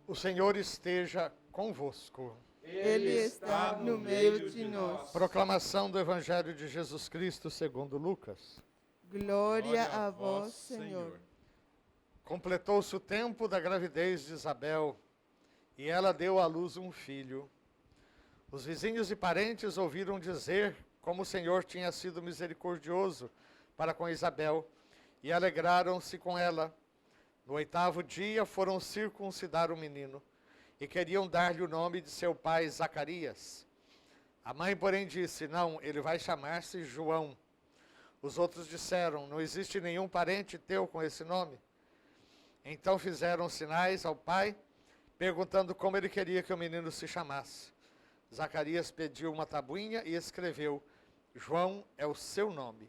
O Senhor esteja convosco. Ele está no meio de nós. Proclamação do Evangelho de Jesus Cristo segundo Lucas. Glória a vós, Senhor. Completou-se o tempo da gravidez de Isabel, e ela deu à luz um filho. Os vizinhos e parentes ouviram dizer como o Senhor tinha sido misericordioso para com Isabel, e alegraram-se com ela. No 8º dia foram circuncidar o menino, e queriam dar-lhe o nome de seu pai Zacarias. A mãe, porém, disse: não, ele vai chamar-se João. Os outros disseram: não existe nenhum parente teu com esse nome. Então fizeram sinais ao pai, perguntando como ele queria que o menino se chamasse. Zacarias pediu uma tabuinha e escreveu: João é o seu nome.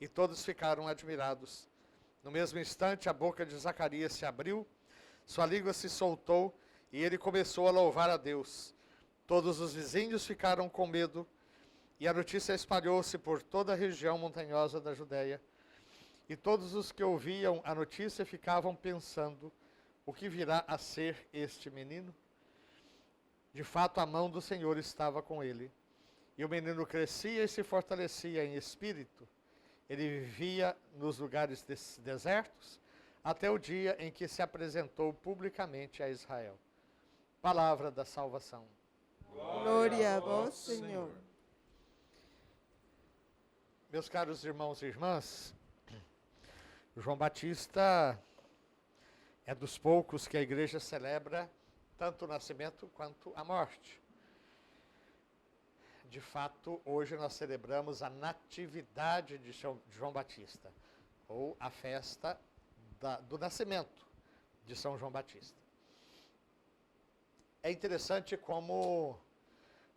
E todos ficaram admirados. No mesmo instante, a boca de Zacarias se abriu, sua língua se soltou e ele começou a louvar a Deus. Todos os vizinhos ficaram com medo e a notícia espalhou-se por toda a região montanhosa da Judéia. E todos os que ouviam a notícia ficavam pensando: o que virá a ser este menino? De fato, a mão do Senhor estava com ele. E o menino crescia e se fortalecia em espírito. Ele vivia nos lugares desertos, até o dia em que se apresentou publicamente a Israel. Palavra da salvação. Glória a vós, Senhor. Meus caros irmãos e irmãs, João Batista é dos poucos que a igreja celebra tanto o nascimento quanto a morte. De fato, hoje nós celebramos a natividade de João Batista, ou a festa do nascimento de São João Batista. É interessante como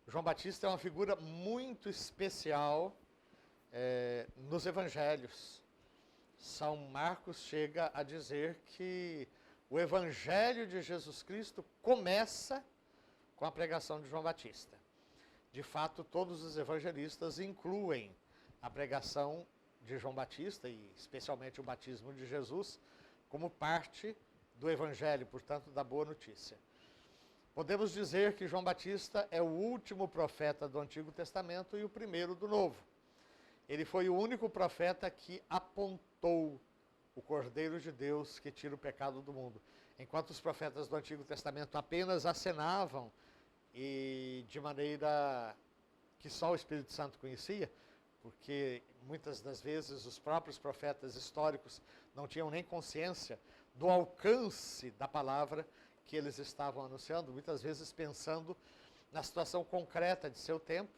João Batista é uma figura muito especial nos evangelhos. São Marcos chega a dizer que o evangelho de Jesus Cristo começa com a pregação de João Batista. De fato, todos os evangelistas incluem a pregação de João Batista, e especialmente o batismo de Jesus, como parte do evangelho, portanto, da boa notícia. Podemos dizer que João Batista é o último profeta do Antigo Testamento e o primeiro do Novo. Ele foi o único profeta que apontou o Cordeiro de Deus que tira o pecado do mundo. Enquanto os profetas do Antigo Testamento apenas acenavam, e de maneira que só o Espírito Santo conhecia, porque muitas das vezes os próprios profetas históricos não tinham nem consciência do alcance da palavra que eles estavam anunciando, muitas vezes pensando na situação concreta de seu tempo,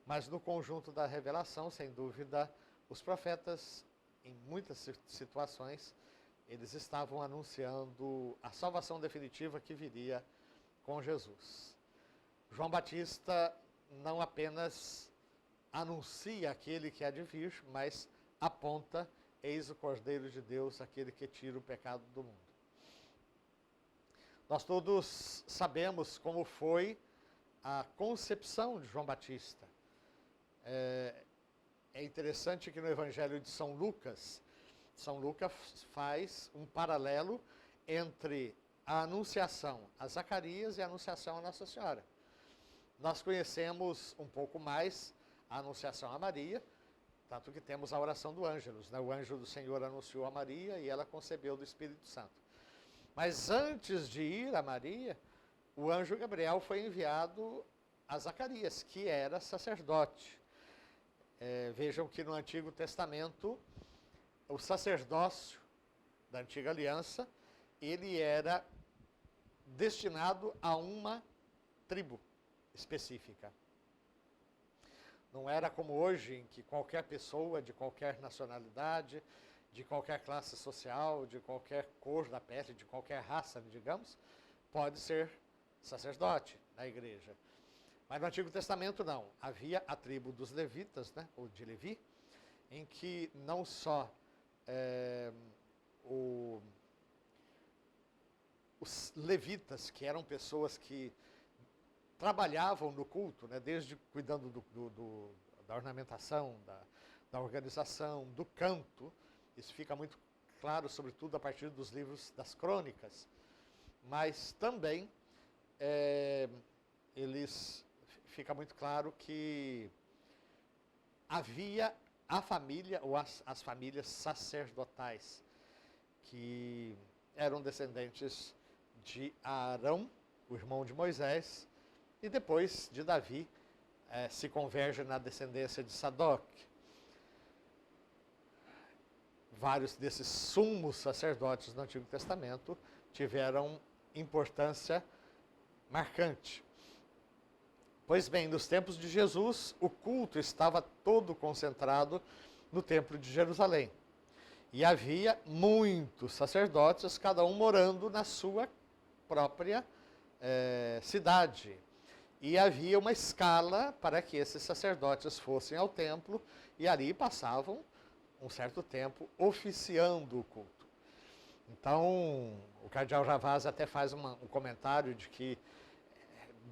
mas no conjunto da revelação, sem dúvida, os profetas, em muitas situações, eles estavam anunciando a salvação definitiva que viria com Jesus. João Batista não apenas anuncia aquele que há de vir, mas aponta: eis o Cordeiro de Deus, aquele que tira o pecado do mundo. Nós todos sabemos como foi a concepção de João Batista. É interessante que no Evangelho de São Lucas faz um paralelo entre a anunciação a Zacarias e a anunciação a Nossa Senhora. Nós conhecemos um pouco mais a anunciação a Maria, tanto que temos a oração do Ângelus, né? O anjo do Senhor anunciou a Maria e ela concebeu do Espírito Santo. Mas antes de ir a Maria, o anjo Gabriel foi enviado a Zacarias, que era sacerdote. Vejam que no Antigo Testamento, o sacerdócio da Antiga Aliança, ele era destinado a uma tribo específica. Não era como hoje, em que qualquer pessoa de qualquer nacionalidade, de qualquer classe social, de qualquer cor da pele, de qualquer raça, digamos, pode ser sacerdote na igreja. Mas no Antigo Testamento não. Havia a tribo dos levitas, né, ou de Levi, em que não só os levitas, que eram pessoas que trabalhavam no culto, né, desde cuidando da ornamentação, da organização, do canto. Isso fica muito claro, sobretudo a partir dos livros das crônicas. mas também fica muito claro que havia a família, ou as famílias sacerdotais, que eram descendentes de Arão, o irmão de Moisés, e depois de Davi, se converge na descendência de Sadoc. Vários desses sumos sacerdotes do Antigo Testamento tiveram importância marcante. Pois bem, nos tempos de Jesus, o culto estava todo concentrado no Templo de Jerusalém. E havia muitos sacerdotes, cada um morando na sua própria cidade. E havia uma escala para que esses sacerdotes fossem ao templo e ali passavam um certo tempo oficiando o culto. Então, o cardeal Ravazzi até faz um comentário de que,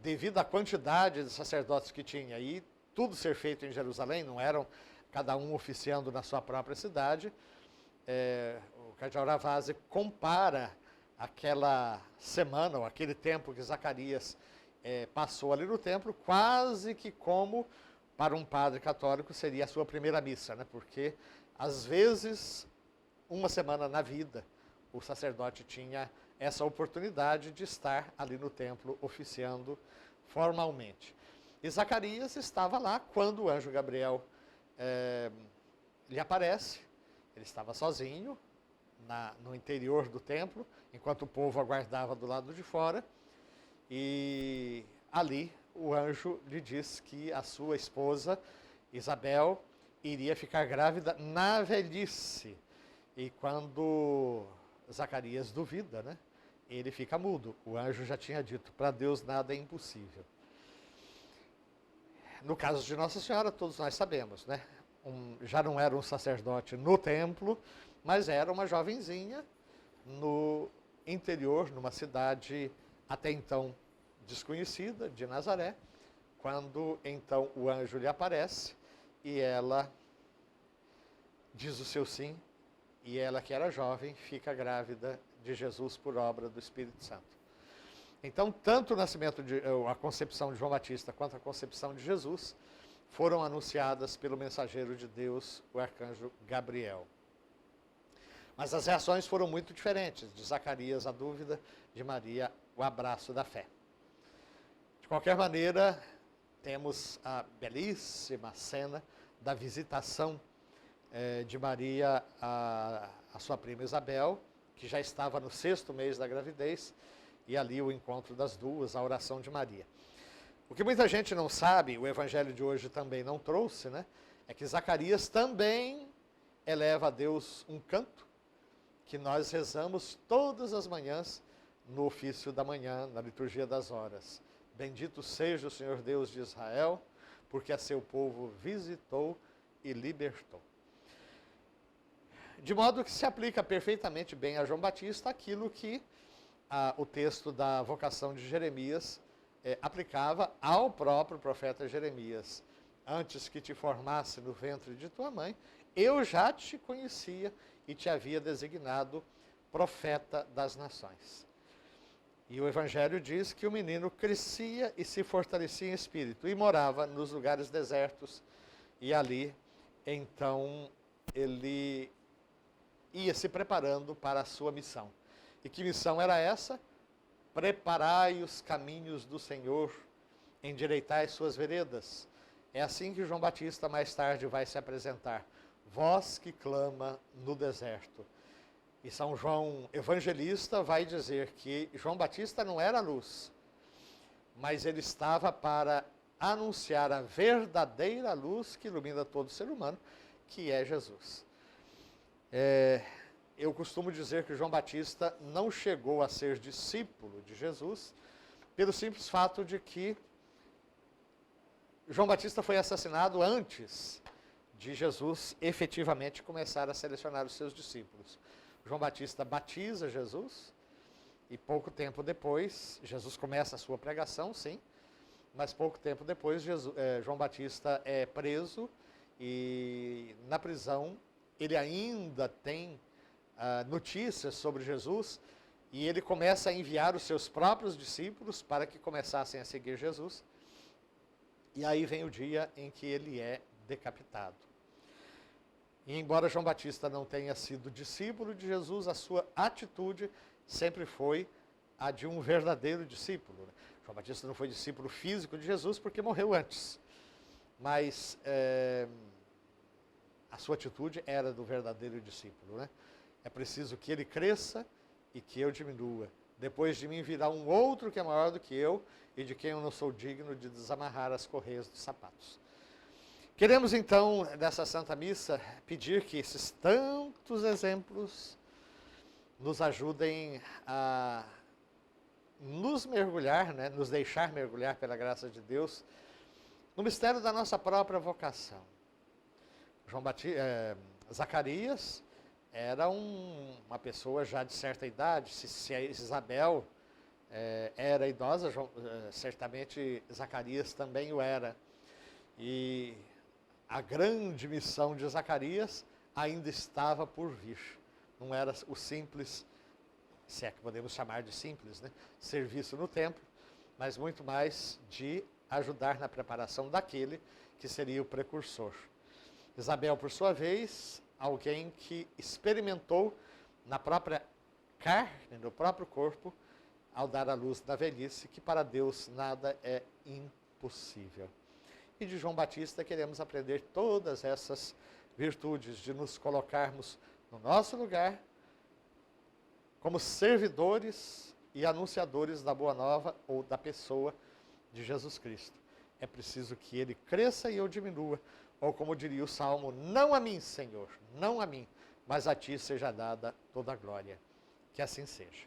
devido à quantidade de sacerdotes que tinha e tudo ser feito em Jerusalém, não eram cada um oficiando na sua própria cidade, o cardeal Ravazzi compara aquela semana, ou aquele tempo que Zacarias passou ali no templo, quase que como para um padre católico seria a sua primeira missa, né? Porque, às vezes, uma semana na vida, o sacerdote tinha essa oportunidade de estar ali no templo oficiando formalmente. E Zacarias estava lá quando o anjo Gabriel lhe aparece. Ele estava sozinho no interior do templo, enquanto o povo aguardava do lado de fora. E ali o anjo lhe diz que a sua esposa, Isabel, iria ficar grávida na velhice. E quando Zacarias duvida, né, ele fica mudo. O anjo já tinha dito, para Deus nada é impossível. No caso de Nossa Senhora, todos nós sabemos, né? Já não era um sacerdote no templo, mas era uma jovenzinha no interior, numa cidade até então desconhecida, de Nazaré, quando então o anjo lhe aparece e ela diz o seu sim, e ela, que era jovem, fica grávida de Jesus por obra do Espírito Santo. Então, tanto a concepção de João Batista quanto a concepção de Jesus foram anunciadas pelo mensageiro de Deus, o arcanjo Gabriel. Mas as reações foram muito diferentes. De Zacarias, a dúvida; de Maria, o abraço da fé. De qualquer maneira, temos a belíssima cena da visitação de Maria a sua prima Isabel, que já estava no 6º mês da gravidez, e ali o encontro das duas, a oração de Maria. O que muita gente não sabe, o evangelho de hoje também não trouxe, né, é que Zacarias também eleva a Deus um canto que nós rezamos todas as manhãs no ofício da manhã, na liturgia das horas. Bendito seja o Senhor Deus de Israel, porque a seu povo visitou e libertou. De modo que se aplica perfeitamente bem a João Batista aquilo que o texto da vocação de Jeremias aplicava ao próprio profeta Jeremias. Antes que te formasse no ventre de tua mãe, eu já te conhecia e te havia designado profeta das nações. E o Evangelho diz que o menino crescia e se fortalecia em espírito e morava nos lugares desertos. E ali, então, ele ia se preparando para a sua missão. E que missão era essa? Preparai os caminhos do Senhor, endireitai suas veredas. É assim que João Batista mais tarde vai se apresentar. Voz que clama no deserto. E São João Evangelista vai dizer que João Batista não era luz, mas ele estava para anunciar a verdadeira luz que ilumina todo ser humano, que é Jesus. Eu costumo dizer que João Batista não chegou a ser discípulo de Jesus, pelo simples fato de que João Batista foi assassinado antes de Jesus efetivamente começar a selecionar os seus discípulos. João Batista batiza Jesus e pouco tempo depois, Jesus começa a sua pregação, sim, mas pouco tempo depois João Batista é preso e na prisão ele ainda tem notícias sobre Jesus E ele começa a enviar os seus próprios discípulos para que começassem a seguir Jesus. E aí vem o dia em que ele é decapitado. E embora João Batista não tenha sido discípulo de Jesus, a sua atitude sempre foi a de um verdadeiro discípulo. João Batista não foi discípulo físico de Jesus porque morreu antes. Mas a sua atitude era do verdadeiro discípulo. Né? É preciso que ele cresça e que eu diminua. Depois de mim virá um outro que é maior do que eu e de quem eu não sou digno de desamarrar as correias dos sapatos. Queremos então, nessa Santa Missa, pedir que esses tantos exemplos nos ajudem a nos mergulhar, né, nos deixar mergulhar pela graça de Deus, no mistério da nossa própria vocação. Zacarias era uma pessoa já de certa idade. Se a Isabel era idosa, certamente Zacarias também o era. E a grande missão de Zacarias ainda estava por vir. Não era o simples, se é que podemos chamar de simples, né, serviço no templo, mas muito mais de ajudar na preparação daquele que seria o precursor. Isabel, por sua vez, alguém que experimentou na própria carne, no próprio corpo, ao dar à luz da velhice, que para Deus nada é impossível. E de João Batista queremos aprender todas essas virtudes, de nos colocarmos no nosso lugar, como servidores e anunciadores da Boa Nova ou da pessoa de Jesus Cristo. É preciso que ele cresça e eu diminua, ou como diria o Salmo, não a mim, Senhor, não a mim, mas a ti seja dada toda a glória. Que assim seja.